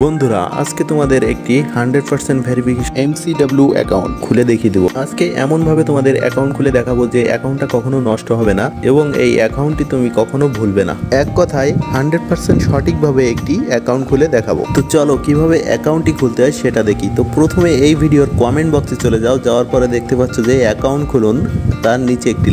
বন্ধুরা আজকে তোমাদের একটি 100% ভেরিফিকেশন MCW অ্যাকাউন্ট খুলে দেখিয়ে দেবো। আজকে এমন ভাবে তোমাদের অ্যাকাউন্ট খুলে দেখাবো যে অ্যাকাউন্টটা কখনো নষ্ট হবে না এবং এই অ্যাকাউন্টটি তুমি কখনো ভুলবে না। এক কথায় 100% সঠিকভাবে একটি অ্যাকাউন্ট খুলে দেখাবো। তো চলো কিভাবে অ্যাকাউন্টটি খুলতে হয় সেটা দেখি। তো প্রথমে এই ভিডিওর কমেন্ট বক্সে চলে যাও, যাওয়ার পরে দেখতে পাচ্ছ যে অ্যাকাউন্ট খুলুন, তার নিচে একটি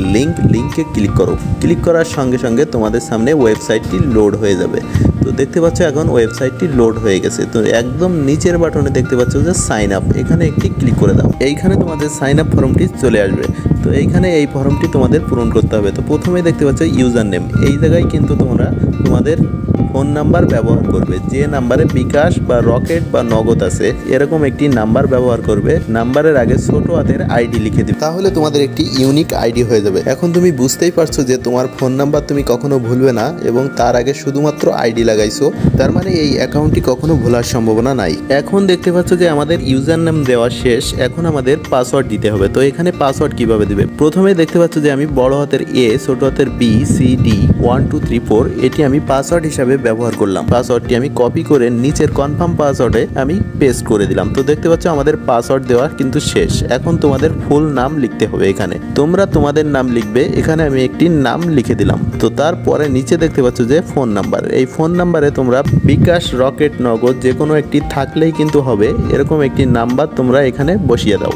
লিঙ্কে ক্লিক করো। ক্লিক করার সঙ্গে সঙ্গে তোমাদের সামনে ওয়েবসাইটটি লোড হয়ে যাবে। তো দেখতে পাচ্ছ এখন ওয়েবসাইটটি লোড হয়ে গেছে। তো একদম নিচের বাটনে দেখতে পাচ্ছ যে সাইন আপ, এখানে একটি ক্লিক করে দাও। এইখানে তোমাদের সাইন আপ ফর্মটি চলে আসবে। তো এইখানে এই ফর্মটি তোমাদের পূরণ করতে হবে। তো প্রথমে দেখতে পাচ্ছ ইউজার নেম, এই জায়গায় কিন্তু তোমরা তোমাদের ফোন নাম্বার ব্যবহার করবে, যে নাম্বারে বিকাশ বা রকেট বা নগদ আছে এরকম একটি নাম্বার ব্যবহার করবে। নাম্বারের আগে ছোট হাতের আইডি লিখে দিবে, তাহলে তোমাদের একটি ইউনিক আইডি হয়ে যাবে। এখন তুমি বুঝতেই পারছো যে তোমার ফোন নাম্বার তুমি কখনো ভুলবে না এবং তার আগে শুধুমাত্র আইডি লাগাইছো, তার মানে এই অ্যাকাউন্টটি কখনো ভোলার সম্ভাবনা নাই। এখন দেখতে পাচ্ছ যে আমাদের ইউজার নেম দেওয়া শেষ, এখন আমাদের পাসওয়ার্ড দিতে হবে। তো এখানে পাসওয়ার্ড কিভাবে দিবে, প্রথমে দেখতে পাচ্ছ যে আমি বড় হাতের এ, ছোট হাতের বি, সি, ডি 1 2 3 4 এটি আমি পাসওয়ার্ড হিসাবে ব্যবহার করলাম। পাসওয়ার্ডটি আমি কপি করে নিচের কনফার্ম পাসওয়ার্ডে আমি পেস্ট করে দিলাম। তো দেখতে পাচ্ছ আমাদের পাসওয়ার্ড দেওয়া কিন্তু শেষ। এখন তোমাদের ফুল নাম লিখতে হবে। এখানে তোমরা তোমাদের নাম লিখবে, এখানে আমি একটি নাম লিখে দিলাম। তো তারপরে নিচে দেখতে পাচ্ছ যে ফোন নাম্বার, এই ফোন নাম্বারে তোমরা বিকাশ, রকেট, নগদ যে কোনো একটি থাকলেই কিন্তু হবে, এরকম একটি নাম্বার তোমরা এখানে বসিয়ে দাও।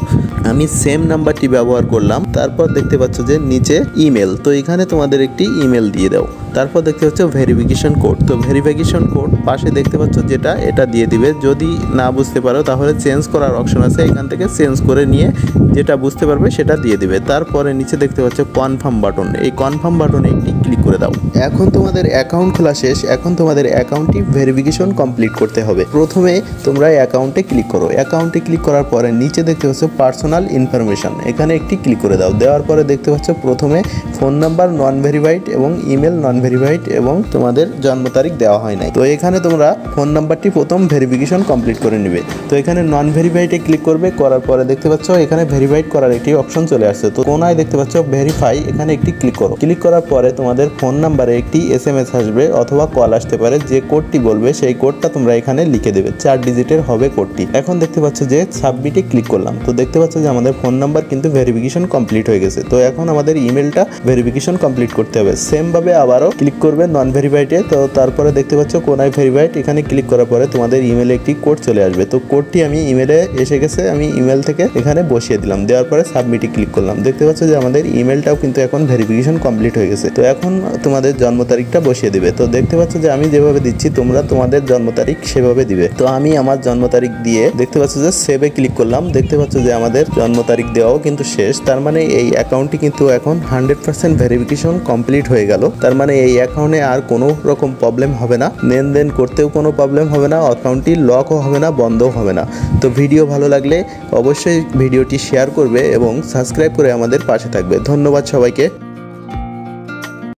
আমি সেম নাম্বারটি ব্যবহার করলাম। তারপর দেখতে পাচ্ছ যে নিচে ইমেল, তো এখানে তোমাদের একটি ইমেল দিয়ে দাও। তারপর দেখতে পাচ্ছ ভেরিফিকেশন কোড, তো ভেরিফিকেশন কোড পাশে দেখতে পাচ্ছ যেটা, এটা দিয়ে দিবে। যদি না বুঝতে পারো তাহলে চেঞ্জ করার অপশন আছে, এখান থেকে চেঞ্জ করে নিয়ে যেটা বুঝতে পারবে সেটা দিয়ে দিবে। তারপরে নিচে দেখতে পাচ্ছ কনফার্ম বাটন, এই কনফার্ম বাটনে একটি ক্লিক করে দাও। এখন তোমাদের অ্যাকাউন্ট খোলা শেষ। এখন তোমাদের অ্যাকাউন্টটি ভেরিফিকেশন কমপ্লিট করতে হবে। প্রথমে তোমরা অ্যাকাউন্টে ক্লিক করো। অ্যাকাউন্টে ক্লিক করার পরে নিচে দেখতে পাচ্ছ পার্সোনাল ইনফরমেশন, এখানে একটি ক্লিক করে দাও। দেওয়ার পরে দেখতে পাচ্ছ প্রথমে ফোন নাম্বার নন ভেরিফাইড এবং ইমেল নন ভেরিফাইড এবং তোমাদের জন্ম তারিখ দেওয়া হয় নাই। তো এখানে তোমরা ফোন নাম্বারটি প্রথম ভেরিফিকেশন কমপ্লিট করে নেবে। তো এখানে নন ভেরিফাইডে ক্লিক করবে, করার পরে দেখতে পাচ্ছ এখানে ভেরিফাইড করার একটি অপশন চলে আসছে। তো কোনায় দেখতে পাচ্ছ ভেরিফাই, এখানে একটি ক্লিক করো। ক্লিক করার পরে তোমাদের ফোন নাম্বারে একটি SMS আসবে অথবা কল আসতে পারে। যে কোডটি বলবে সেই কোডটা তোমরা এখানে লিখে দেবে, 4 ডিজিটের হবে কোডটি। এখন দেখতে পাচ্ছ যে সাবমিটে ক্লিক করলাম। তো দেখতে পাচ্ছ যে আমাদের ফোন নাম্বার কিন্তু ভেরিফিকেশন কমপ্লিট হয়ে গেছে। তো এখন আমাদের ইমেলটা ভেরিফিকেশন কমপ্লিট করতে হবে। সেম ভাবে আবারও ক্লিক করবে নন ভেরিফাইডে। তো তারপরে দেখতে পাচ্ছ কোনায় ভেরিফাইড, এখানে ক্লিক করার পরে তোমাদের ইমেলে একটি কোড চলে আসবে। তো কোডটি আমি ইমেলে এসে গেছে, আমি ইমেল থেকে এখানে বসিয়ে দিলাম। দেওয়ার পরে সাবমিটে ক্লিক করলাম। দেখতে পাচ্ছ যে আমাদের ইমেলটাও কিন্তু এখন ভেরিফিকেশন কমপ্লিট হয়ে গেছে। তো এখন তোমাদের জন্ম তারিখটা বসিয়ে দিবে। তো দেখতে পাচ্ছ যে আমি যেভাবে দিচ্ছি তোমরা তোমাদের জন্ম তারিখ সেভাবে দিবে। তো আমি আমার জন্ম তারিখ দিয়ে দেখতে পাচ্ছ যে সেভে ক্লিক করলাম। দেখতে পাচ্ছ যে আমাদের জন্ম তারিখ দেওয়াও কিন্তু শেষ। তার মানে এই অ্যাকাউন্টটি কিন্তু এখন 100% ভেরিফিকেশন কমপ্লিট হয়ে গেল। তার মানে এই অ্যাকাউন্টে আর কোনো রকম প্রবলেম হবে না, লেনদেন করতেও কোনো প্রবলেম হবে না, অ্যাকাউন্টটি লকও হবে না, বন্ধও হবে না। তো ভিডিও ভালো লাগলে অবশ্যই ভিডিওটি শেয়ার করবে এবং সাবস্ক্রাইব করে আমাদের পাশে থাকবে। ধন্যবাদ সবাইকে।